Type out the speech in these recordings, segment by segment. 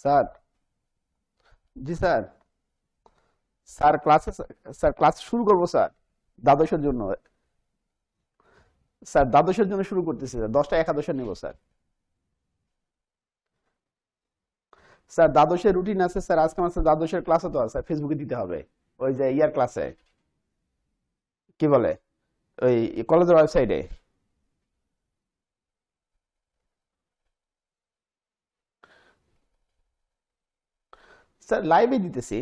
Sir, জি sir. Sir ক্লাসে, sir class শুরু করবো স্যার, দ্বাদশের জন্য। স্যার দ্বাদশের জন্য শুরু করতেছি স্যার, 10টা একাদশের নেবো স্যার। স্যার দ্বাদশের রুটিন আছে স্যার, আজকে আমার দ্বাদশের ক্লাসও তো আছে স্যার, ফেসবুকে দিতে হবে। ওই যে ইয়ার ক্লাসে, কি বলে, ওই কলেজের ওয়েবসাইটে। স্যার লাইভে দিতেছি,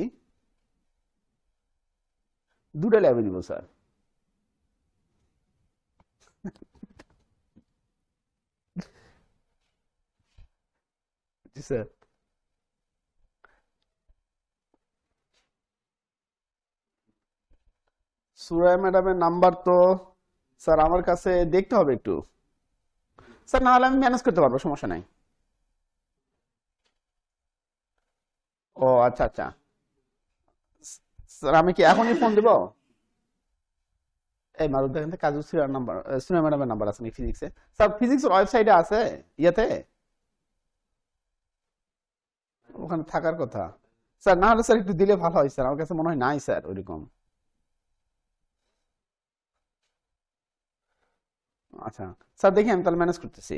দুটো লাইভে দিব স্যার। জি স্যার। সুরাইয়া ম্যাডামের নাম্বার তো স্যার আমার কাছে দেখতে হবে একটু। স্যার না হলে আমি ম্যানেজ করতে পারবো, সমস্যা নাই। ও আচ্ছা আচ্ছা। স্যার আমি কি এখনই ফোন দিব? এই মারুফ দেখেন তো, কাজু সুরার নাম্বার, সুরাইয়া ম্যাডামের নাম্বার আছে নাকি ফিজিক্সে? স্যার ফিজিক্সের ওয়েবসাইটে আছে, ইয়াতে, ওখানে থাকার কথা। স্যার না হলে স্যার একটু দিলে ভালো হয় স্যার, আমার কাছে মনে হয় নাই স্যার ওইরকম। আচ্ছা স্যার, দেখি আমি তাহলে ম্যানেজ করতেছি।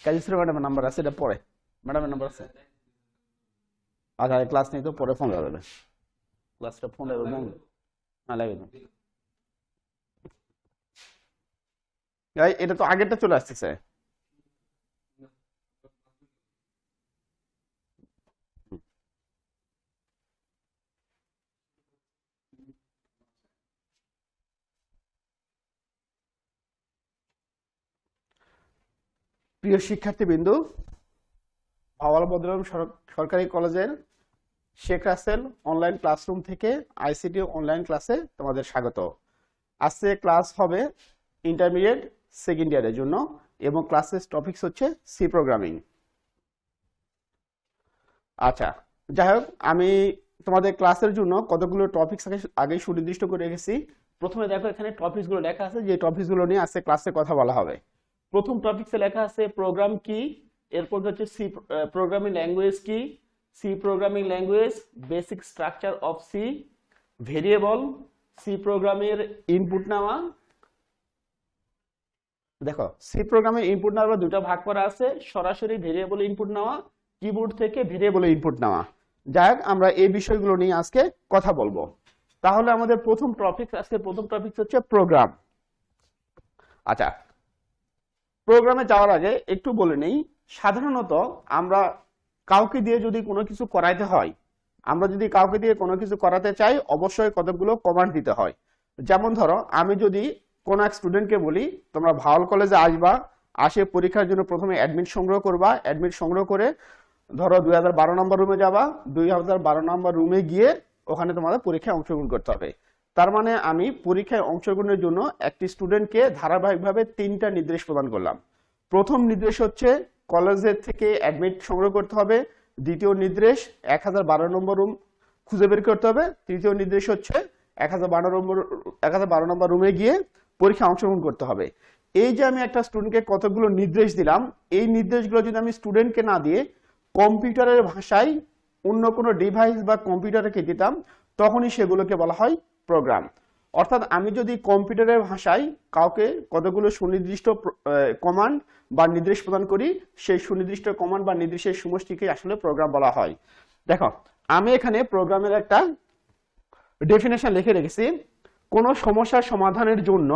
কাজী ম্যাডামের নাম্বার আছে, এটা পরে ম্যাডামের নাম্বার আছে। আচ্ছা ক্লাস নেই তো, পরে ফোন দেওয়া যাবে। ক্লাসটা ফোন দেবে বন্ধ, না লাগে না। এটা তো আগেরটা চলে আসতেছে। প্রিয় শিক্ষার্থীবৃন্দু, ভাওয়াল বদরম সরকারি কলেজের শেখ রাসেল অনলাইন ক্লাসরুম থেকে আইসিটি অনলাইন ক্লাসে তোমাদের স্বাগত। আজকে ক্লাস হবে ইন্টারমিডিয়েট সেকেন্ড ইয়ারের জন্য, এবং ক্লাসের টপিকস হচ্ছে সি প্রোগ্রামিং। আচ্ছা, যাই হোক, আমি তোমাদের ক্লাসের জন্য কতগুলো টপিকস আগে সুনির্দিষ্ট করে রেখেছি। প্রথমে দেখো এখানে টপিকসগুলো লেখা আছে, যে টপিকসগুলো নিয়ে আজকে ক্লাসে কথা বলা হবে। প্রথম টপিকসে লেখা আছে প্রোগ্রাম কি, এরপর হচ্ছে সি প্রোগ্রামিং ল্যাঙ্গুয়েজ কি, C programming language, basic structure of C, variable, C প্রোগ্রামের ইনপুট নেওয়া। দেখো সি প্রোগ্রামের ইনপুট নেওয়ার দুটো ভাগ করা আছে, সরাসরি ভেরিয়েবল ইনপুট নেওয়া, কিবোর্ড থেকে ভেরিয়েবল ইনপুট নেওয়া। যাই হোক, আমরা এই বিষয়গুলো নিয়ে আজকে কথা বলবো। তাহলে আমাদের প্রথম টপিক, আজকে প্রথম টপিক হচ্ছে প্রোগ্রাম। আচ্ছা, প্রোগ্রামে যাওয়ার আগে একটু বলে নেই, সাধারণত আমরা কাউকে দিয়ে যদি কোনো কিছু করাইতে হয়, আমরা যদি কাউকে দিয়ে কোনো কিছু করাতে চাই, অবশ্যই কতগুলো কমান্ড দিতে হয়। যেমন ধরো, আমি যদি কোন এক স্টুডেন্টকে বলি তোমরা ভাওয়াল কলেজে আসবা, আসে পরীক্ষার জন্য প্রথমে অ্যাডমিট সংগ্রহ করবা, অ্যাডমিট সংগ্রহ করে ধরো 2012 নম্বর রুমে যাবা, 2012 নম্বর রুমে গিয়ে ওখানে তোমাদের পরীক্ষায় অংশগ্রহণ করতে হবে। তার মানে আমি পরীক্ষায় অংশগ্রহণের জন্য একটি স্টুডেন্টকে ধারাবাহিকভাবে 3টা নির্দেশ প্রদান করলাম। প্রথম নির্দেশ হচ্ছে কলেজের থেকে অ্যাডমিট সংগ্রহ করতে হবে, দ্বিতীয় নির্দেশ 1012 নম্বর রুম খুঁজে বের করতে হবে, তৃতীয় নির্দেশ হচ্ছে 1012 নম্বর রুমে গিয়ে পরীক্ষা অংশগ্রহণ করতে হবে। এই যে আমি একটা স্টুডেন্টকে কতগুলো নির্দেশ দিলাম, এই নির্দেশগুলো যদি আমি স্টুডেন্টকে না দিয়ে কম্পিউটারের ভাষায় অন্য কোনো ডিভাইস বা কম্পিউটারকে দিতাম, তখনই সেগুলোকে বলা হয় প্রোগ্রাম। অর্থাৎ আমি যদি কম্পিউটারের ভাষায় কাউকে কতগুলো সুনির্দিষ্ট কমান্ড বা নির্দেশ প্রদান করি, সেই সুনির্দিষ্ট কমান্ড বা নির্দেশের সমষ্টিকে আসলে প্রোগ্রাম বলা হয়। দেখো আমি এখানে প্রোগ্রামের একটা ডেফিনেশন লিখে রেখেছি। কোনো সমস্যার সমাধানের জন্য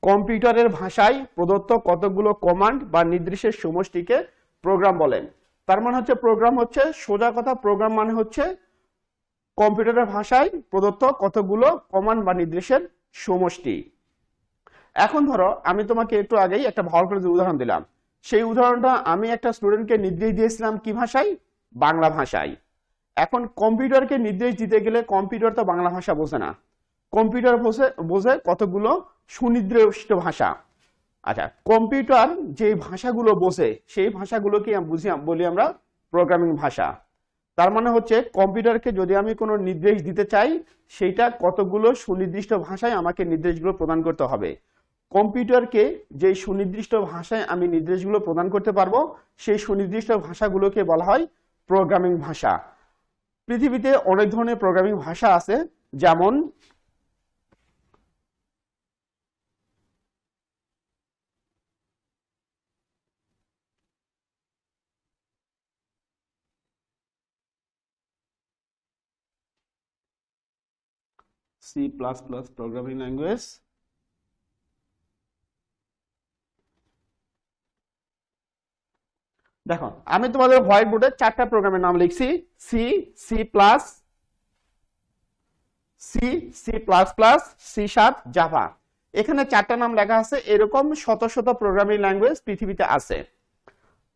কম্পিউটারের ভাষায় প্রদত্ত কতগুলো কমান্ড বা নির্দেশের সমষ্টিকে প্রোগ্রাম বলেন। তার মানে হচ্ছে প্রোগ্রাম হচ্ছে, সোজা কথা, প্রোগ্রাম মানে হচ্ছে কম্পিউটারের ভাষায় প্রদত্ত কতগুলো কমান্ড বা নির্দেশের সমষ্টি। এখন ধরো আমি তোমাকে একটু আগেই একটা ভাওয়াল কলেজের উদাহরণ দিলাম, সেই উদাহরণটা আমি একটা স্টুডেন্টকে নির্দেশ দিয়েছিলাম কি ভাষায়? বাংলা ভাষায়। এখন কম্পিউটারকে নির্দেশ দিতে গেলে কম্পিউটার তো বাংলা ভাষা বোঝে না, কম্পিউটার বোঝে কতগুলো সুনির্দিষ্ট ভাষা। আচ্ছা, কম্পিউটার যে ভাষাগুলো বোঝে সেই ভাষাগুলোকে বলি আমরা প্রোগ্রামিং ভাষা। তার মানে হচ্ছে কম্পিউটারকে যদি আমি কোনো নির্দেশ দিতে চাই সেইটা কতগুলো সুনির্দিষ্ট ভাষায় আমাকে নির্দেশগুলো প্রদান করতে হবে। কম্পিউটারকে যে সুনির্দিষ্ট ভাষায় আমি নির্দেশগুলো প্রদান করতে পারবো সেই সুনির্দিষ্ট ভাষাগুলোকে বলা হয় প্রোগ্রামিং ভাষা। পৃথিবীতে অনেক ধরনের প্রোগ্রামিং ভাষা আছে, যেমন C plus plus programming language, দেখো আমি তোমাদের হোয়াইট বোর্ডে 4টা প্রোগ্রামের নাম লিখছি, C, C plus, C, C plus plus, C sharp, Java. এখানে 4টা নাম লেখা আছে। এরকম শত শত প্রোগ্রামিং ল্যাঙ্গুয়েজ পৃথিবীতে আছে।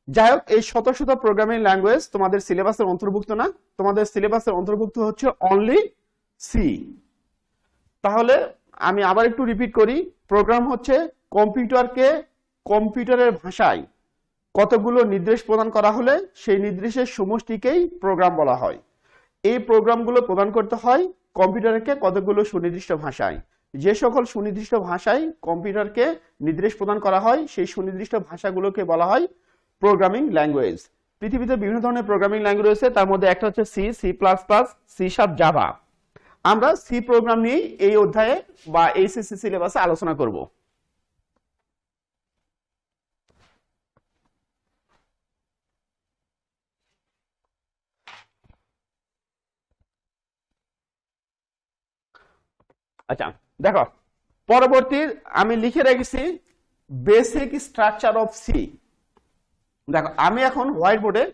যাই হোক, এই শত শত প্রোগ্রামিং ল্যাঙ্গুয়েজ তোমাদের সিলেবাসের অন্তর্ভুক্ত না, তোমাদের সিলেবাসের অন্তর্ভুক্ত হচ্ছে অনলি সি। তাহলে আমি আবার একটু রিপিট করি, প্রোগ্রাম হচ্ছে কম্পিউটারকে কম্পিউটারের ভাষায় কতগুলো নির্দেশ প্রদান করা হলে সেই নির্দেশের সমষ্টিকেই প্রোগ্রাম বলা হয়। এই প্রোগ্রামগুলো প্রদান করতে হয় কম্পিউটারকে কতগুলো সুনির্দিষ্ট ভাষায়। যে সকল সুনির্দিষ্ট ভাষায় কম্পিউটারকে নির্দেশ প্রদান করা হয় সেই সুনির্দিষ্ট ভাষাগুলোকে বলা হয় প্রোগ্রামিং ল্যাঙ্গুয়েজ। পৃথিবীতে বিভিন্ন ধরনের প্রোগ্রামিং ল্যাঙ্গুয়েজ রয়েছে, তার মধ্যে একটা হচ্ছে C, C plus plus, C sharp, Java. আমরা সি প্রোগ্রাম নিয়ে এই অধ্যায়ে বা এইচএসসি সিলেবাসে আলোচনা করব। আচ্ছা দেখো, পরবর্তী আমি লিখে রেখেছি বেসিক স্ট্রাকচার অফ সি। দেখো আমি এখন হোয়াইট বোর্ডে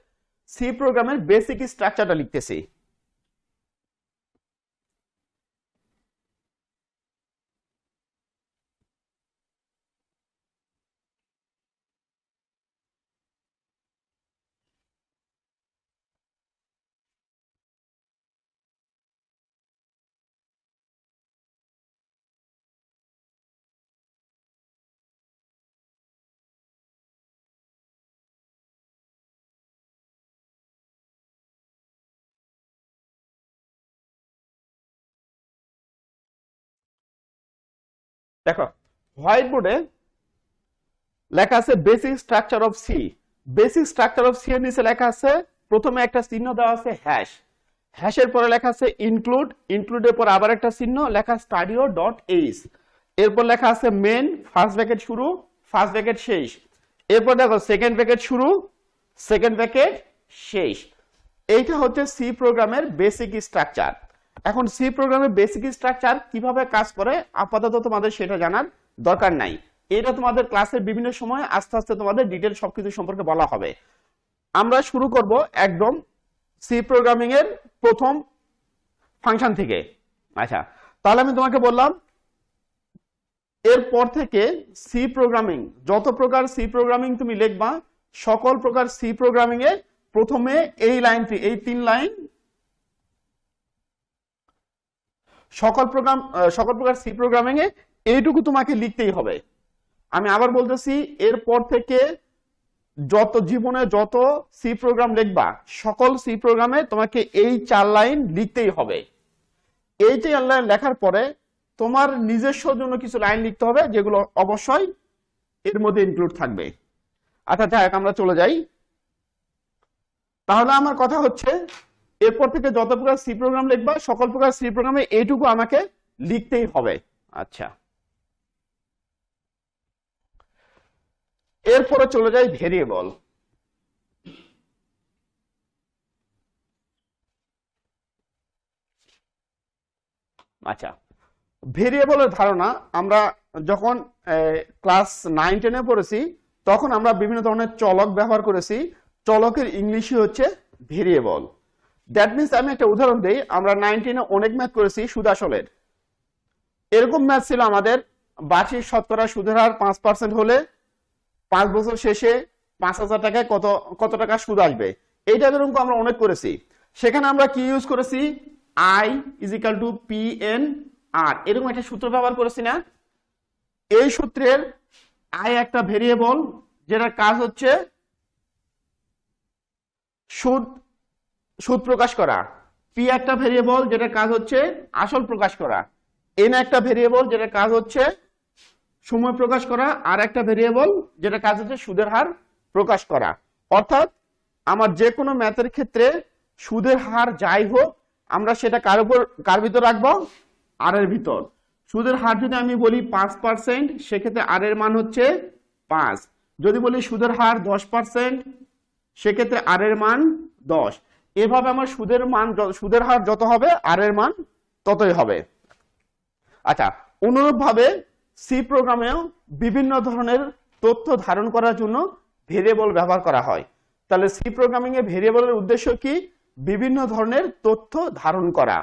সি প্রোগ্রামের বেসিক স্ট্রাকচারটা লিখতেছি। দেখো হোয়াইট বোর্ডে লেখা আছে basic structure of C. Basic structure of C এর নিচে লেখা আছে, প্রথমে একটা চিহ্ন দেওয়া আছে হ্যাশ, হ্যাশের পরে লেখা আছে ইনক্লুড, ইনক্লুডের পর আবার একটা চিহ্ন লেখা স্টাডিও ডট এইচ, এরপর লেখা আছে মেন, ফার্স্ট ব্র্যাকেট শুরু, ফার্স্ট ব্র্যাকেট শেষ, এরপর দেখো সেকেন্ড ব্র্যাকেট শুরু, সেকেন্ড ব্র্যাকেট শেষ। এইটা হচ্ছে সি প্রোগ্রামের বেসিক স্ট্রাকচার। এখন সি প্রোগ্রামের বেসিক স্ট্রাকচার কিভাবে কাজ করে আপাতত তোমাদের সেটা জানার দরকার নাই, এটা তোমাদের ক্লাসের বিভিন্ন সময় আস্তে আস্তে তোমাদের ডিটেল সবকিছু সম্পর্কে বলা হবে। আমরা শুরু করব একদম সি প্রোগ্রামিং এর প্রথম ফাংশন থেকে। আচ্ছা তাহলে আমি তোমাকে বললাম এরপর থেকে সি প্রোগ্রামিং, যত প্রকার সি প্রোগ্রামিং তুমি লিখবা সকল প্রকার সি প্রোগ্রামিং এ প্রথমে এই লাইনটি, এই 3 লাইন, সকল প্রকার সি প্রোগ্রামিং এ এইটুকু তোমাকে লিখতেই হবে। আমি আবার বলতেছি, এরপর থেকে যত জীবনে যত সি প্রোগ্রাম লিখবা সকল সি প্রোগ্রামে তোমাকে এই 4 লাইন লিখতেই হবে। এই 4 লাইন লেখার পরে তোমার নিজস্ব জন্য কিছু লাইন লিখতে হবে যেগুলো অবশ্যই এর মধ্যে ইনক্লুড থাকবে। আচ্ছা যাই হোক, আমরা চলে যাই। তাহলে আমার কথা হচ্ছে এরপর থেকে যত প্রকার সি প্রোগ্রাম লিখবা সকল প্রকার সি প্রোগ্রামে এইটুকু আমাকে লিখতেই হবে। আচ্ছা এরপরে চলে যাই ভেরিয়েবল। আচ্ছা ভেরিয়েবলের ধারণা আমরা যখন ক্লাস 9-10 পড়েছি তখন আমরা বিভিন্ন ধরনের চলক ব্যবহার করেছি। চলকের ইংলিশই হচ্ছে ভেরিয়েবল। দ্যাট মিনস আমি একটা উদাহরণ দেই, আমরা 9-10 অনেক ম্যাথ করেছি সুদ আসলের। এরকম ম্যাথ ছিল আমাদের, বার্ষিক শতকরা সুদের হার 5% হলে 5 বছর শেষে 5,000 টাকায় কত টাকা সুদ আসবে। এই টাইপের অঙ্ক আমরা অনেক করেছি। সেখানে আমরা কি ইউজ করেছি, I is equal to P N R, এরকম একটা সূত্র ব্যবহার করেছি না। এই সূত্রের আই একটা ভেরিয়েবল যেটার কাজ হচ্ছে সুদ সুদ প্রকাশ করা, পি একটা ভেরিয়েবল যেটা কাজ হচ্ছে আসল প্রকাশ করা, এন একটা ভেরিয়েবল যেটা কাজ হচ্ছে সময় প্রকাশ করা, আর একটা ভেরিয়েবল যেটা কাজ হচ্ছে সুদের হার প্রকাশ করা। অর্থাৎ আমার যে কোনো ম্যাথের ক্ষেত্রে সুদের হার যাই হোক আমরা সেটা কার ভিতর রাখবো, আর এর ভিতর। সুদের হার যদি আমি বলি 5%, সেক্ষেত্রে আর এর মান হচ্ছে 5। যদি বলি সুদের হার 10%, সেক্ষেত্রে আর এর মান 10। এভাবে আমার সুদের হার যত হবে আর এর মান ততই হবে। আচ্ছা, অনুরূপভাবে সি প্রোগ্রামেও বিভিন্ন ধরনের তথ্য ধারণ করার জন্য ভেরিয়েবল ব্যবহার করা হয়। তাহলে সি প্রোগ্রামিং এ ভেরিয়েবলের উদ্দেশ্য কি? বিভিন্ন ধরনের তথ্য ধারণ করা।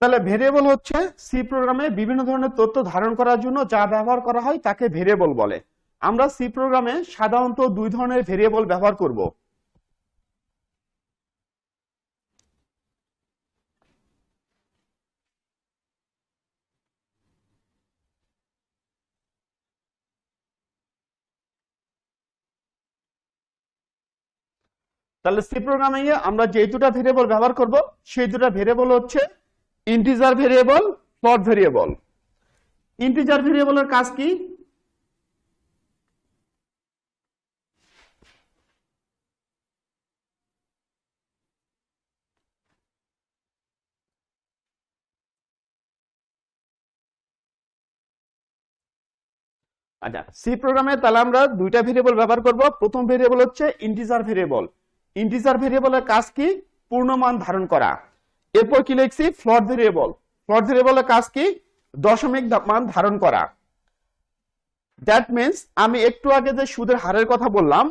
তাহলে ভেরিয়েবল হচ্ছে সি প্রোগ্রামে বিভিন্ন ধরনের তথ্য ধারণ করার জন্য যা ব্যবহার করা হয় তাকে ভেরিয়েবল বলে। আমরা সি প্রোগ্রামে সাধারণত দুই ধরনের ভেরিয়েবল ব্যবহার করব। তাহলে সি প্রোগ্রামিং এ আমরা যে দুটো ভেরিয়েবল ব্যবহার করব সেই দুটো ভেরিয়েবল হচ্ছে integer variable, float variable. Integer ভেরিয়েবলের কাজ কি? আচ্ছা, সি প্রোগ্রামে তাহলে আমরা দুইটা ভেরিয়েবল ব্যবহার করব। প্রথম ভেরিয়েবল হচ্ছে ইন্টিজার ভেরিয়েবল। ইন্টিজার ভেরিয়েবলের কাজ কি? পূর্ণমান ধারণ করা। এরপর কি লিখছি? Float variable. ফ্লোট ভেরিয়েবলের কাজ কি? দশমিক মান ধারণ করা। দ্যাট মিন্স আমি একটু আগে যে সুদের হারের কথা বললাম,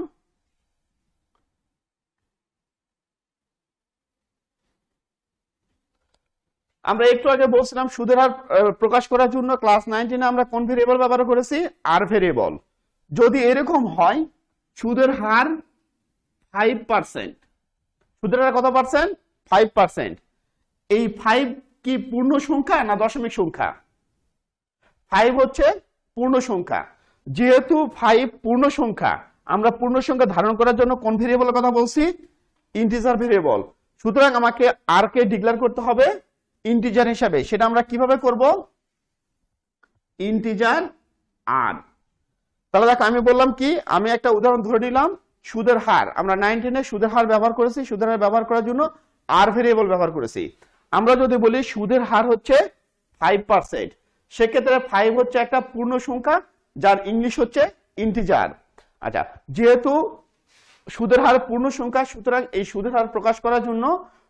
আমরা একটু আগে বলছিলাম সুদের হার প্রকাশ করার জন্য ক্লাস 19 আমরা কোন ভেরিয়েবল ব্যবহার করেছি? আর ভেরিয়েবল। যদি এরকম হয় সুদের হার 5%, সুদের হার কত পার্সেন্ট? 5%। এই 5 কি পূর্ণ সংখ্যা না দশমিক সংখ্যা? 5 হচ্ছে পূর্ণ সংখ্যা। যেহেতু 5 পূর্ণ সংখ্যা, আমরা পূর্ণ সংখ্যা ধারণ করার জন্য কোন ভেরিয়েবলের কথা বলছি? Integer variable. সুতরাং আমাকে আর কে ডিক্লেয়ার করতে হবে ইন্টিজার হিসাবে। সেটা আমরা কিভাবে করব? ইন্টিজার আর। তাহলে দেখো আমি বললাম কি, আমি একটা উদাহরণ ধরে নিলাম সুদের হার। আমরা 19 সুদের হার ব্যবহার করেছি। সুদের হার ব্যবহার করার জন্য আর ভেরিয়েবল ব্যবহার করেছি। আমরা যদি বলি সুদের হার হচ্ছে 5%, সেক্ষেত্রে 5 হচ্ছে একটা পূর্ণ সংখ্যা যার ইংলিশ হচ্ছে ইন্টিজার। আচ্ছা, যেহেতু সুদের হার পূর্ণ সংখ্যা, সুতরাং এই সুদের হার প্রকাশ করার জন্য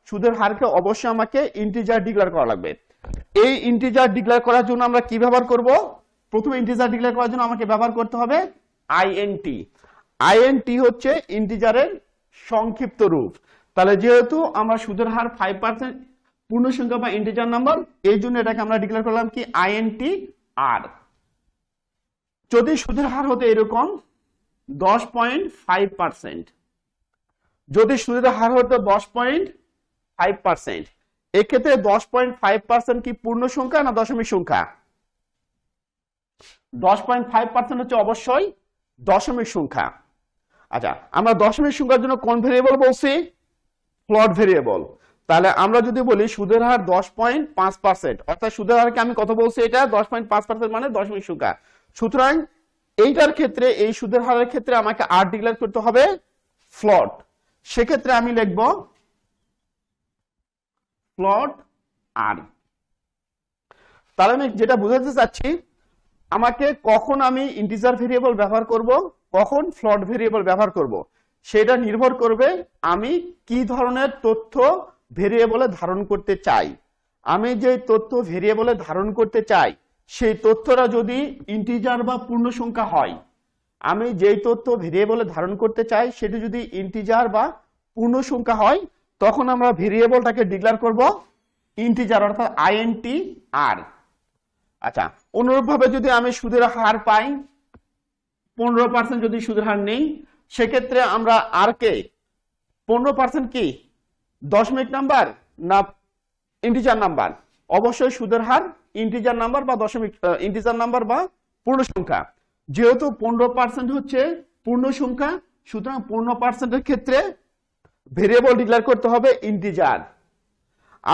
সুদের হারকে অবশ্যই আমাকে ইন্টিজার ডিক্লেয়ার করা লাগবে। এই ইন্টিজার ডিক্লেয়ার করার জন্য আমরা কি ব্যবহার করব? প্রথমে ইন্টিজার ডিক্লেয়ার করার জন্য আমাকে ব্যবহার করতে হবে আইএনটি। আইএনটি হচ্ছে ইন্টিজারের সংক্ষিপ্ত রূপ। তাহলে যেহেতু আমরা সুদের হার 5% পূর্ণ সংখ্যা বা ইন্টিজার নাম্বার, এই জন্য এটাকে আমরা ডিক্লেয়ার করলাম কি আইএনটি আর। যদি সুদের হার হতো এরকম 10.5%, যদি সুদের হার হতো 10.5%, এক্ষেত্রে 10.5% কি পূর্ণ সংখ্যা না দশমিক সংখ্যা? 10.5% হচ্ছে অবশ্যই দশমিক সংখ্যা। আচ্ছা, আমরা দশমিক সংখ্যার জন্য কোন ভেরিয়েবল বলছি? Float variable. তাহলে আমরা যদি বলি সুদের হার 10.5%, অর্থাৎ সুদের হারকে আমি কত বলছি? এটা 10.5% মানে দশমিক সংখ্যা। সুতরাং এইটার ক্ষেত্রে, এই সুদের হারের ক্ষেত্রে আমাকে আর ডিক্লেয়ার করতে হবে ফ্লোট। সেক্ষেত্রে আমি লিখব ফ্লোট আর। তাহলে আমি যেটা বোঝাতে চাচ্ছি, আমাকে কখন আমি ইন্টিজার ভেরিয়েবল ব্যবহার করব? কখন ফ্লোট ভেরিয়েবল ব্যবহার করব সেটা নির্ভর করবে আমি কি ধরনের তথ্য ভেরিয়েবলে ধারণ করতে চাই। আমি যে তথ্য ভেরিয়েবলে ধারণ করতে চাই সেই তথ্যটা যদি ইন্টিজার বা পূর্ণ সংখ্যা হয়, আমি যেই তথ্য ভেরিয়েবলে ধারণ করতে চাই সেটি যদি ইন্টিজার বা পূর্ণ সংখ্যা হয় তখন আমরা ভেরিয়েবলটাকে ডিক্লেয়ার করব ইন্টিজার অর্থাৎ আইএনটি আর। আচ্ছা, অনুরূপভাবে যদি আমি সুদের হার পাই 15% যদি সুদের হার নেই সেক্ষেত্রে আমরা আর কে 15% কি দশমিক নাম্বার না ইন্টিজার নাম্বার? অবশ্যই সুদের হার ইন্টিজার নাম্বার বা দশমিক ইন্টিজার নাম্বার বা পূর্ণ সংখ্যা। যেহেতু 15% হচ্ছে পূর্ণ সংখ্যা সুতরাং 15%-এর ক্ষেত্রে ভেরিয়েবল ডিক্লেয়ার করতে হবে ইন্টিজার।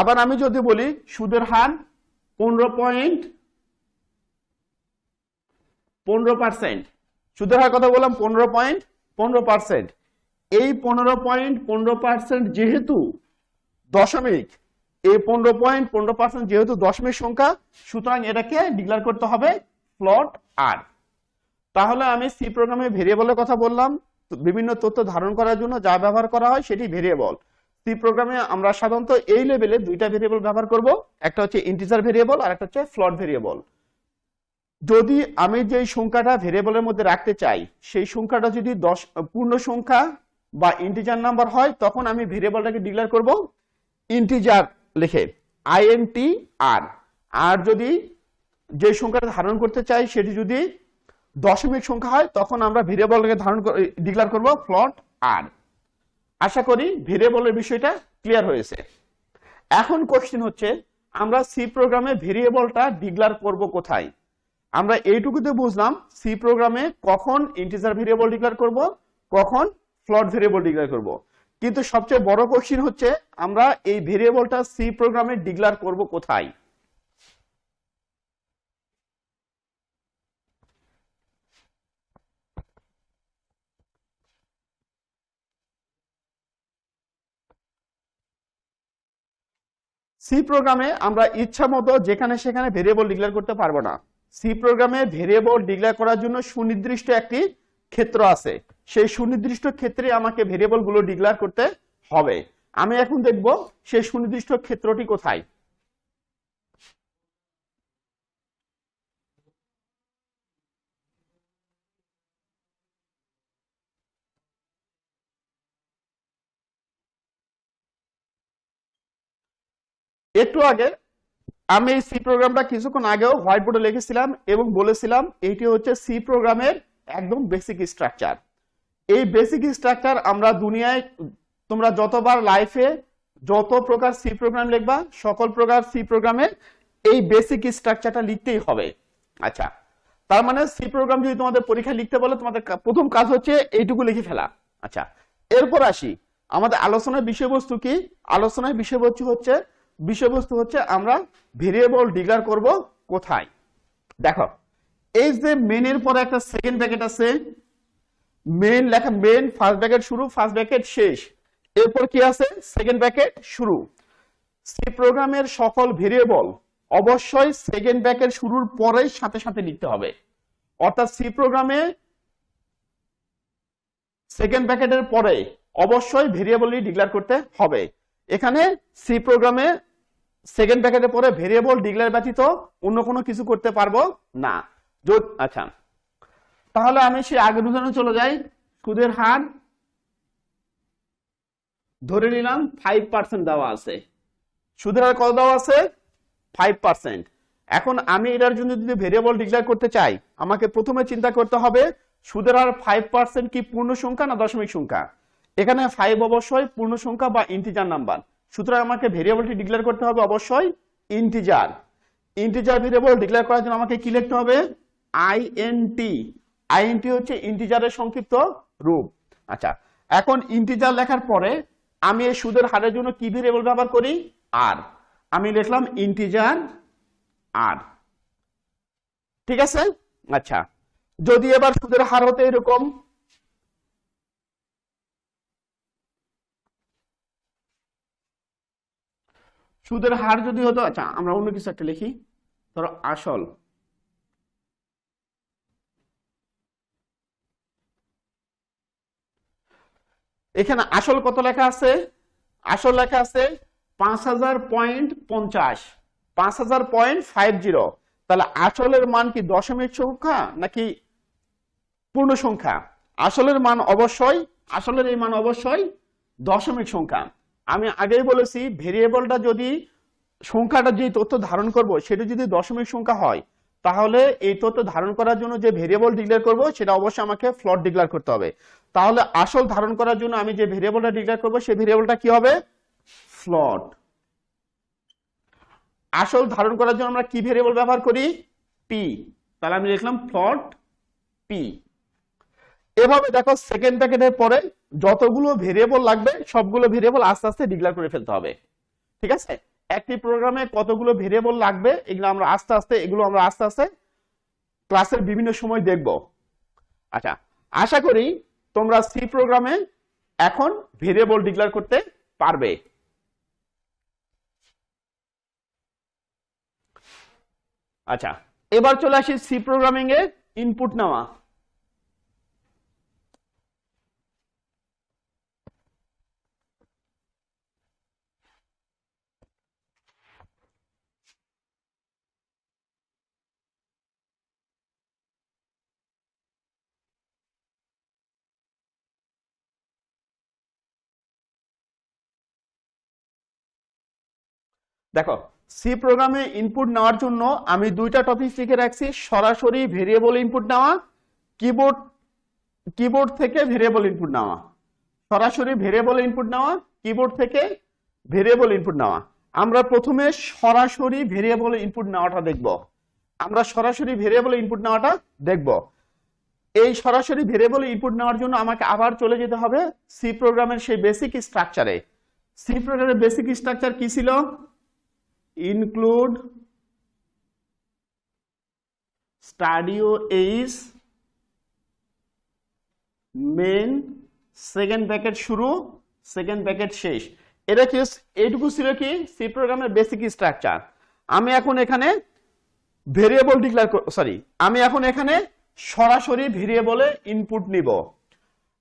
আবার আমি যদি বলি সুদের হার 15%, সুদের হার কথা বললাম 15.15%, এই 15.15% যেহেতু দশমিক, এই 15.15% যেহেতু দশমিক সংখ্যা সুতরাং এটাকে ডিক্লেয়ার করতে হবে ফ্লোট আর। তাহলে আমি সি প্রোগ্রামে ভেরিয়েবলের কথা বললাম, বিভিন্ন তথ্য ধারণ করার জন্য যা ব্যবহার করা হয় সেটি ভেরিয়েবল। সি প্রোগ্রামে আমরা সাধারণত এই লেভেলে দুইটা ভেরিয়েবল ব্যবহার করব, একটা হচ্ছে ইন্টিজার ভেরিয়েবল আর একটা হচ্ছে ফ্লোট ভেরিয়েবল। যদি আমি যে সংখ্যাটা ভেরিয়েবলের মধ্যে রাখতে চাই সেই সংখ্যাটা যদি পূর্ণ সংখ্যা বা ইন্টিজার নাম্বার হয় তখন আমি ভেরিয়েবলটাকে ডিক্লেয়ার করব ইন্টিজার লিখে আইএনটি আর। আর যদি যে সংখ্যাটা ধারণ করতে চাই সেটি যদি দশমিক সংখ্যা হয় তখন আমরা ভেরিয়েবলটাকে ডিক্লেয়ার করব ফ্লোট আর। আশা করি ভেরিয়েবলের বিষয়টা ক্লিয়ার হয়েছে। এখন কোশ্চেন হচ্ছে আমরা সি প্রোগ্রামে ভেরিয়েবলটা ডিক্লেয়ার করব কোথায়? আমরা এইটুকুতে বুঝলাম সি প্রোগ্রামে কখন ইন্টিজার ভেরিয়েবল ডিক্লেয়ার করব, কখন ফ্লোট ভেরিয়েবল ডিক্লেয়ার করব, কিন্তু সবচেয়ে বড় কোশ্চেন হচ্ছে আমরা এই ভেরিয়েবলটা সি প্রোগ্রামে ডিক্লেয়ার করব কোথায়? সি প্রোগ্রামে আমরা ইচ্ছা মতো যেখানে সেখানে ভেরিয়েবল ডিক্লেয়ার করতে পারবো না। সি প্রোগ্রামে ভেরিয়েবল ডিক্লেয়ার করার জন্য সুনির্দিষ্ট একটি ক্ষেত্র আছে, সেই সুনির্দিষ্ট ক্ষেত্রে আমাকে ভেরিয়েবল গুলো ডিক্লেয়ার করতে হবে। আমি এখন দেখব সেই সুনির্দিষ্ট ক্ষেত্রটি কোথায়। একটু আগে আমি এই সি প্রোগ্রামটা কিছুক্ষণ আগেও হোয়াইট বোর্ডে লিখেছিলাম এবং বলেছিলাম এইটি হচ্ছে সি প্রোগ্রামের একদম বেসিক স্ট্রাকচার। এই বেসিক স্ট্রাকচার আমরা দুনিয়ায় তোমরা যতবার লাইফে যত প্রকার সি প্রোগ্রাম লিখবা সকল প্রকার সি প্রোগ্রামে এই বেসিক স্ট্রাকচারটা লিখতেই হবে। আচ্ছা, তার মানে সি প্রোগ্রাম যদি তোমাদের পরীক্ষায় লিখতে বলে তোমাদের প্রথম কাজ হচ্ছে এইটুকু লিখে ফেলা। আচ্ছা, এরপর আসি আমাদের আলোচনার বিষয়বস্তু কি? আলোচনার বিষয়বস্তু হচ্ছে আমরা ভেরিয়েবল ডিক্লেয়ার করব কোথায়। দেখো এই যে মেনের পরে একটা সেকেন্ড ব্র্যাকেট আছে, মেন লেখা, মেন ফার্স্ট ব্র্যাকেট শুরু ফার্স্ট ব্র্যাকেট শেষ, এরপর কি আছে সেকেন্ড ব্র্যাকেট শুরু। সি প্রোগ্রামের সকল ভেরিয়েবল অবশ্যই সেকেন্ড ব্র্যাকেট শুরুর পরেই সাথে সাথে লিখতে হবে। অর্থাৎ সি প্রোগ্রামে সেকেন্ড ব্র্যাকেটের পরে অবশ্যই ভেরিয়েবলই ডিক্লেয়ার করতে হবে। এখানে সি প্রোগ্রামে সেকেন্ড ব্র্যাকেটের পরে ভেরিয়েবল ডিক্লেয়ার ব্যতীত অন্য কোনো কিছু করতে পারবো না। আচ্ছা, তাহলে আমি সেই আগের উদাহরণে চলে যাই। সুদের হার ধরে নিলাম 5% দেওয়া আছে, সুদের হার কত দেওয়া আছে 5%। এখন আমি এটার জন্য যদি ভেরিয়েবল ডিক্লেয়ার করতে চাই আমাকে প্রথমে চিন্তা করতে হবে সুদের হার 5% কি পূর্ণ সংখ্যা না দশমিক সংখ্যা? এখানে 5 অবশ্যই পূর্ণ সংখ্যা বা ইন্টিজার নাম্বার, সুতরাং আমাকে ভেরিয়েবলটি ডিক্লেয়ার করতে হবে অবশ্যই ইন্টিজার। ইন্টিজার ভেরিয়েবল ডিক্লেয়ার করার জন্য আমাকে কি লিখতে হবে আইএনটি। আইএনটি হচ্ছে ইন্টিজারের সংক্ষিপ্ত রূপ। আচ্ছা, এখন ইন্টিজার লেখার পরে আমি এই সুদের হারের জন্য কি ভেরিয়েবল ব্যবহার করি আর, আমি লিখলাম ইন্টিজার আর। ঠিক আছে? আচ্ছা, যদি এবার সুদের হার হতে এরকম সুদের হার যদি হতো, আচ্ছা আমরা অন্য কিছু একটা লিখি, ধরো আসল এখানে আসল কত লেখা আছে? আসল লেখা আছে 5000.50, 5000.50। তাহলে আসলের মান কি দশমিক সংখ্যা নাকি পূর্ণ সংখ্যা? আসলের মান অবশ্যই, আসলের এই মান অবশ্যই দশমিক সংখ্যা। আমি আগেই বলেছি ভেরিয়েবলটা যদি, সংখ্যাটা যে তথ্য ধারণ করব সেটা যদি দশমিক সংখ্যা হয়, তাহলে এই তথ্য ধারণ করার জন্য যে ভেরিয়েবল ডিক্লেয়ার করব সেটা অবশ্যই আমাকে ফ্লোট ডিক্লেয়ার করতে হবে। তাহলে আসল ধারণ করার জন্য আমি যে ভেরিয়েবলটা ডিক্লেয়ার করব সেই ভেরিয়েবলটা কি হবে? ফ্লোট। আসল ধারণ করার জন্য আমরা কি ভেরিয়েবল ব্যবহার করি? পি। তাহলে আমি লিখলাম ফ্লোট পি। এভাবে দেখো সেকেন্ড ব্র্যাকেটের পরে যতগুলো ভেরিয়েবল লাগবে সবগুলো ভেরিয়েবল আস্তে আস্তে ডিক্লেয়ার করে ফেলতে হবে। ঠিক আছে? একটি প্রোগ্রামে কতগুলো ভেরিয়েবল লাগবে এগুলো আমরা আস্তে আস্তে ক্লাসের বিভিন্ন সময় দেখব। আচ্ছা, আশা করি তোমরা সি প্রোগ্রামে এখন ভেরিয়েবল ডিক্লেয়ার করতে পারবে। আচ্ছা, এবার চলে আসি সি প্রোগ্রামিং এ ইনপুট নেওয়া। দেখো, সি প্রোগ্রামে ইনপুট নেওয়ার জন্য আমি দুইটা টপিক লিখে রাখছি, সরাসরি ভেরিয়েবল ইনপুট নেওয়া, কিবোর্ড থেকে ভেরিয়েবল ইনপুট নেওয়া। সরাসরি ভেরিয়েবল ইনপুট নেওয়া, কিবোর্ড থেকে ভেরিয়েবল ইনপুট নেওয়া। আমরা প্রথমে সরাসরি ভেরিয়েবল ইনপুট নেওয়াটা দেখব। এই সরাসরি ভেরিয়েবল ইনপুট নেওয়ার জন্য আমাকে আবার চলে যেতে হবে সি প্রোগ্রামের সেই বেসিক স্ট্রাকচারে। সি প্রোগ্রামের বেসিক স্ট্রাকচার কি ছিল? ইনক্লুড স্টাডিও এইস, মেন, সেকেন্ড ব্র্যাকেট শুরু, সেকেন্ড ব্র্যাকেট শেষ। এটা কি? এইটুকু ছিল কি সি প্রোগ্রামের বেসিক স্ট্রাকচার। আমি এখন এখানে ভেরিয়েবল আমি এখন এখানে সরাসরি ভেরিয়েবলে ইনপুট নিব।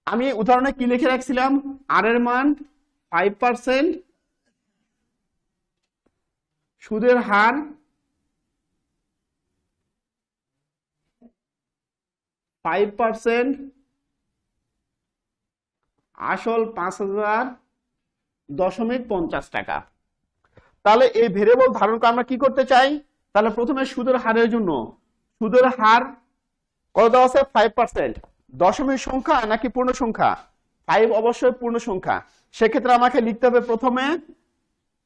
আমি উদাহরণে কি লিখে রাখছিলাম? আর এর মান 5%, সুদের হার 5%, আসল 5000.50 টাকা। তাহলে এই ভেরিয়েবল ধারণ করে আমরা কি করতে চাই? তাহলে প্রথমে সুদের হারের জন্য, সুদের হার কত দেওয়া আছে? 5%। দশমিক সংখ্যা নাকি পূর্ণ সংখ্যা? 5 অবশ্যই পূর্ণ সংখ্যা। সেক্ষেত্রে আমাকে লিখতে হবে প্রথমে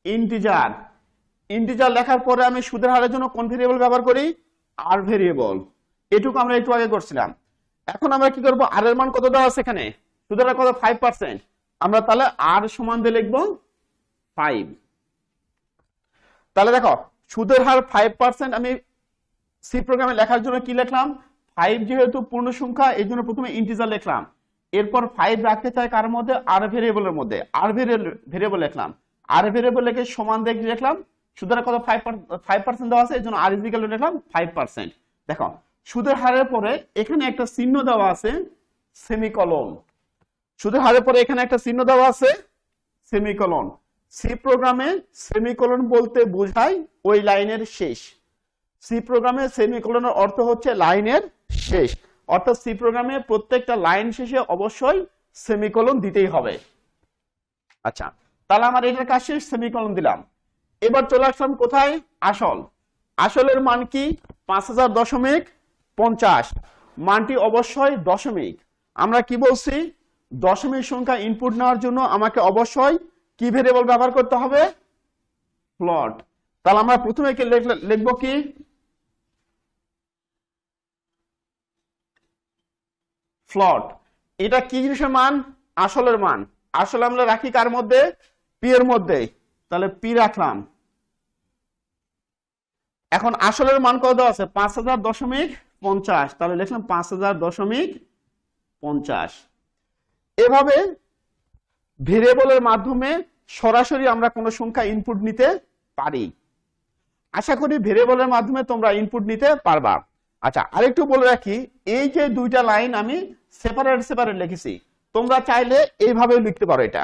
ইন্টিজার। ইন্টিজার লেখার পরে আমি সুদের হারের জন্য কোন ভেরিয়েবল ব্যবহার করি? আর ভেরিয়েবল। এটুকু আমরা একটু আগে করছিলাম। এখন আমরা কি করব? আর এর মান কত দেওয়া আছে এখানে? সুদের হার কত? 5%। আমরা তাহলে আর সমান দিয়ে লিখব 5। তাহলে দেখো, সুদের হার 5%। আমি সি প্রোগ্রামে লেখার জন্য কি লিখলাম? 5 যেহেতু পূর্ণ সংখ্যা এই জন্য প্রথমে ইন্টিজার লিখলাম। এরপর 5 রাখতে চাই কার মধ্যে? আর ভেরিয়েবলের মধ্যে। আর ভেরিয়েবল লিখলাম। আর ভেরিয়েবল লিখে সমান দিয়ে লিখলাম সুদের হার কত? 5% দেওয়া আছে এই জন্য আর ইকুয়াল টু লিখলাম 5%। দেখো, সুদের হারের পরে এখানে একটা চিহ্ন দেওয়া আছে সেমিকোলন। সুদের হারের পরে এখানে একটা চিহ্ন দেওয়া আছে সেমিকোলন। সি প্রোগ্রামে সেমিকোলন বলতে বোঝায় ওই লাইনের শেষ। সি প্রোগ্রামে সেমিকোলনের অর্থ হচ্ছে লাইনের শেষ। অর্থাৎ সি প্রোগ্রামে প্রত্যেকটা লাইন শেষে অবশ্যই সেমিকোলন দিতেই হবে। আচ্ছা, তাহলে আমার এটার কাজ শেষ, সেমিকোলন দিলাম। এবার চলে আসলাম কোথায়? আসল। আসলের মান কি? 5000.50। মানটি অবশ্যই দশমিক। আমরা কি বলছি? দশমিক সংখ্যা ইনপুট নেওয়ার জন্য আমাকে অবশ্যই কি ভেরিয়েবল ব্যবহার করতে হবে? ফ্লোট। তাহলে আমরা প্রথমে কি লিখব? কি ফ্লোট। এটা কি জিনিসের মান? আসলের মান। আসলে আমরা রাখি কার মধ্যে? পি এর মধ্যে। তাহলে পি রাখলাম। এখন আসলের মান কত দেওয়া আছে? 5000.50। তাহলে লিখলাম 5000.50। এভাবে ভেরিয়েবলের মাধ্যমে সরাসরি আমরা কোনো সংখ্যা ইনপুট নিতে পারি। আশা করি ভেরিয়েবলের মাধ্যমে তোমরা ইনপুট নিতে পারবা। আচ্ছা, আরেকটু বলে রাখি, এই যে দুইটা লাইন আমি সেপারেট লিখেছি, তোমরা চাইলে এইভাবে লিখতে পারো এটা।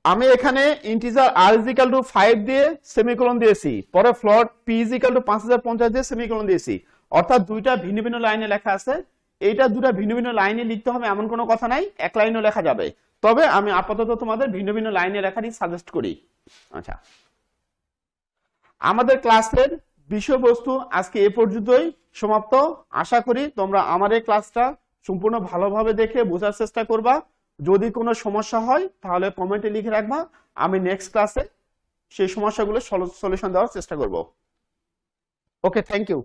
আমি এখানে integer r is equal to 5 দিয়ে সেমিকোলন দিয়েছি, পরে float p is equal to 5050 দিয়ে সেমিকোলন দিয়েছি, অর্থাৎ দুইটা ভিন্ন ভিন্ন লাইনে লেখা আছে। এইটা দুটো ভিন্ন ভিন্ন লাইনে লিখতে হবে এমন কোনো কথা নাই, এক লাইনেও লেখা যাবে, তবে আমি আপাতত তোমাদের ভিন্ন ভিন্ন লাইনে লেখাটি সাজেস্ট করি। আচ্ছা, আমাদের ক্লাসের বিষয়বস্তু আজকে এ পর্যন্তই সমাপ্ত। আশা করি তোমরা আমার এই ক্লাসটা সম্পূর্ণ ভালোভাবে দেখে বোঝার চেষ্টা করবা। যদি কোনো সমস্যা হয় তাহলে কমেন্টে লিখে রাখবা, আমি নেক্সট ক্লাসে সেই সমস্যাগুলো সলিউশন দেওয়ার চেষ্টা করব। ওকে, থ্যাংক ইউ।